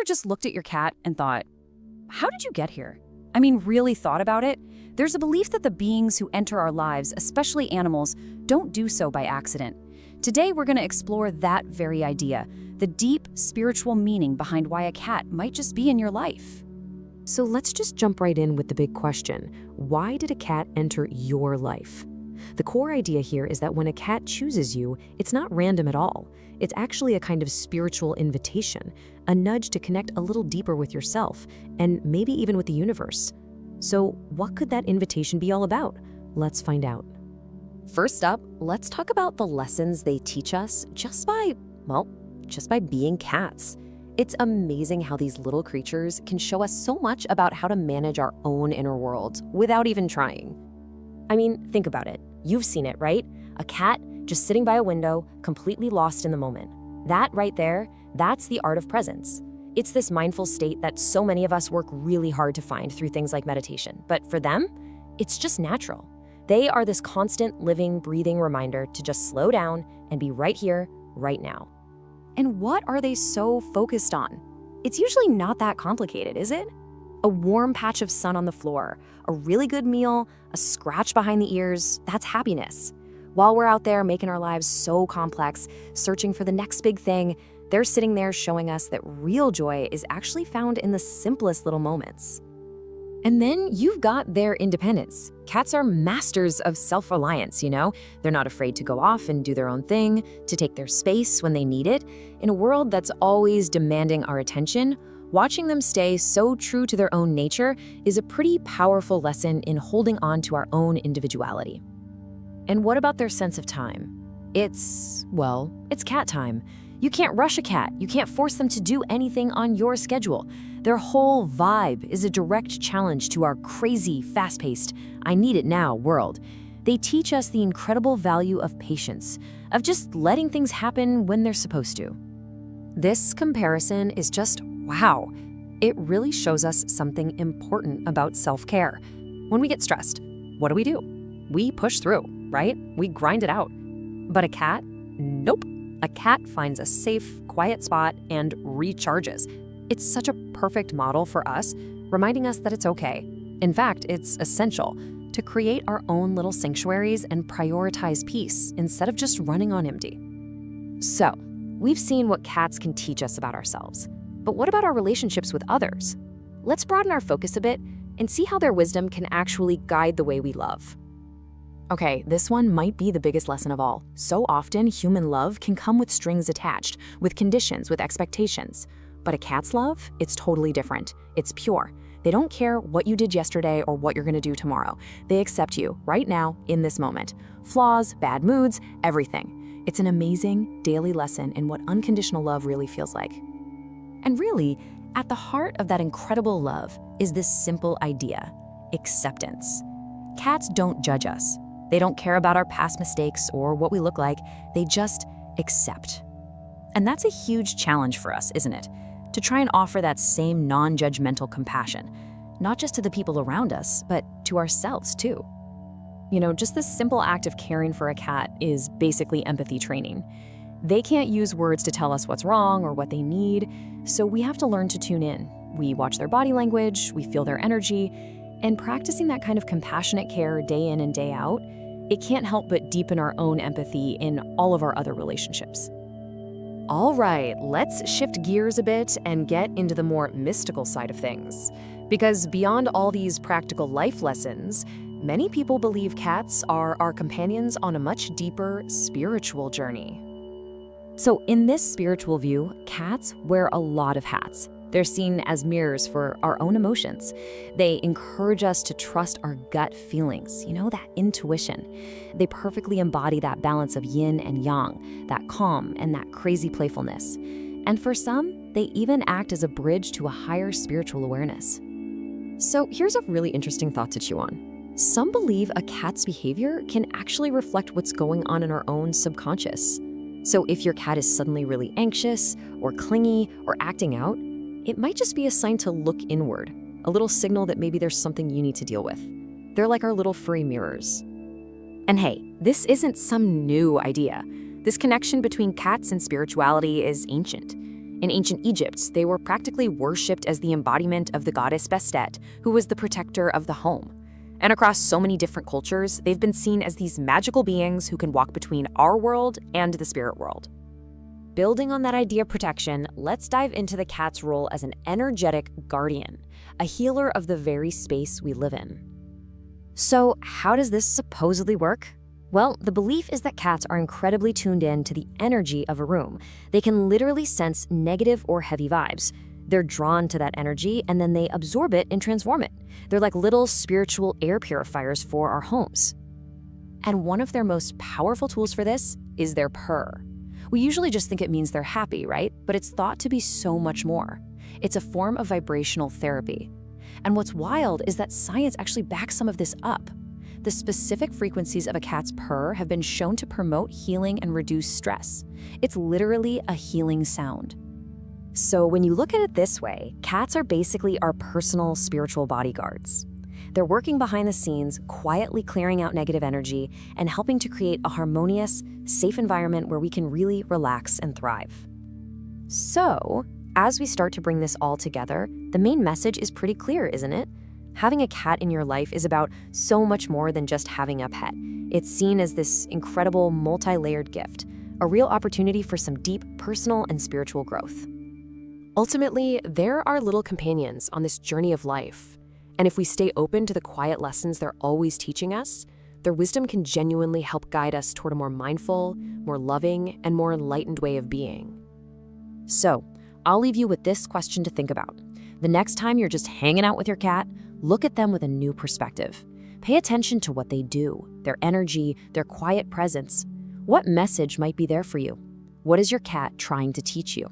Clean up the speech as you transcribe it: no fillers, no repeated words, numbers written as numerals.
ever just looked at your cat and thought, how did you get here? I mean, really thought about it? There's a belief that the beings who enter our lives, especially animals, don't do so by accident. Today, we're going to explore that very idea, the deep spiritual meaning behind why a cat might just be in your life. So let's just jump right in with the big question. Why did a cat enter your life? The core idea here is that when a cat chooses you, it's not random at all. It's actually a kind of spiritual invitation, a nudge to connect a little deeper with yourself, and maybe even with the universe. So what could that invitation be all about? Let's find out. First up, let's talk about the lessons they teach us just by being cats. It's amazing how these little creatures can show us so much about how to manage our own inner world without even trying. I mean, think about it. You've seen it, right? A cat just sitting by a window, completely lost in the moment. That right there, that's the art of presence. It's this mindful state that so many of us work really hard to find through things like meditation. But for them, it's just natural. They are this constant, living, breathing reminder to just slow down and be right here, right now. And what are they so focused on? It's usually not that complicated, is it? A warm patch of sun on the floor, a really good meal, a scratch behind the ears, that's happiness. While we're out there making our lives so complex, searching for the next big thing, they're sitting there showing us that real joy is actually found in the simplest little moments. And then you've got their independence. Cats are masters of self-reliance, you know? They're not afraid to go off and do their own thing, to take their space when they need it. In a world that's always demanding our attention, watching them stay so true to their own nature is a pretty powerful lesson in holding on to our own individuality. And what about their sense of time? It's cat time. You can't rush a cat. You can't force them to do anything on your schedule. Their whole vibe is a direct challenge to our crazy, fast-paced, I need it now world. They teach us the incredible value of patience, of just letting things happen when they're supposed to. This comparison is just wow. It really shows us something important about self-care. When we get stressed, what do? We push through, right? We grind it out. But a cat? Nope. A cat finds a safe, quiet spot and recharges. It's such a perfect model for us, reminding us that it's okay. In fact, it's essential to create our own little sanctuaries and prioritize peace instead of just running on empty. So, we've seen what cats can teach us about ourselves. But what about our relationships with others? Let's broaden our focus a bit and see how their wisdom can actually guide the way we love. Okay, this one might be the biggest lesson of all. So often, human love can come with strings attached, with conditions, with expectations. But a cat's love, it's totally different. It's pure. They don't care what you did yesterday or what you're gonna do tomorrow. They accept you right now, in this moment. Flaws, bad moods, everything. It's an amazing daily lesson in what unconditional love really feels like. And really, at the heart of that incredible love is this simple idea: acceptance. Cats don't judge us. They don't care about our past mistakes or what we look like. They just accept. And that's a huge challenge for us, isn't it? To try and offer that same non-judgmental compassion, not just to the people around us, but to ourselves too. You know, just this simple act of caring for a cat is basically empathy training. They can't use words to tell us what's wrong or what they need, so we have to learn to tune in. We watch their body language, we feel their energy, and practicing that kind of compassionate care day in and day out, it can't help but deepen our own empathy in all of our other relationships. All right, let's shift gears a bit and get into the more mystical side of things. Because beyond all these practical life lessons, many people believe cats are our companions on a much deeper spiritual journey. So in this spiritual view, cats wear a lot of hats. They're seen as mirrors for our own emotions. They encourage us to trust our gut feelings, you know, that intuition. They perfectly embody that balance of yin and yang, that calm and that crazy playfulness. And for some, they even act as a bridge to a higher spiritual awareness. So here's a really interesting thought to chew on. Some believe a cat's behavior can actually reflect what's going on in our own subconscious. So if your cat is suddenly really anxious or clingy or acting out, it might just be a sign to look inward, a little signal that maybe there's something you need to deal with. They're like our little furry mirrors. And hey, this isn't some new idea. This connection between cats and spirituality is ancient. In ancient Egypt, they were practically worshipped as the embodiment of the goddess Bastet, who was the protector of the home. And across so many different cultures, they've been seen as these magical beings who can walk between our world and the spirit world. Building on that idea of protection, let's dive into the cat's role as an energetic guardian, a healer of the very space we live in. So, how does this supposedly work? Well, the belief is that cats are incredibly tuned in to the energy of a room. They can literally sense negative or heavy vibes. They're drawn to that energy and then they absorb it and transform it. They're like little spiritual air purifiers for our homes. And one of their most powerful tools for this is their purr. We usually just think it means they're happy, right? But it's thought to be so much more. It's a form of vibrational therapy. And what's wild is that science actually backs some of this up. The specific frequencies of a cat's purr have been shown to promote healing and reduce stress. It's literally a healing sound. So when you look at it this way, cats are basically our personal spiritual bodyguards. They're working behind the scenes, quietly clearing out negative energy and helping to create a harmonious, safe environment where we can really relax and thrive. So, as we start to bring this all together, the main message is pretty clear, isn't it? Having a cat in your life is about so much more than just having a pet. It's seen as this incredible multi-layered gift, a real opportunity for some deep personal and spiritual growth. Ultimately, they're our little companions on this journey of life. And if we stay open to the quiet lessons they're always teaching us, their wisdom can genuinely help guide us toward a more mindful, more loving, and more enlightened way of being. So, I'll leave you with this question to think about. The next time you're just hanging out with your cat, look at them with a new perspective. Pay attention to what they do, their energy, their quiet presence. What message might be there for you? What is your cat trying to teach you?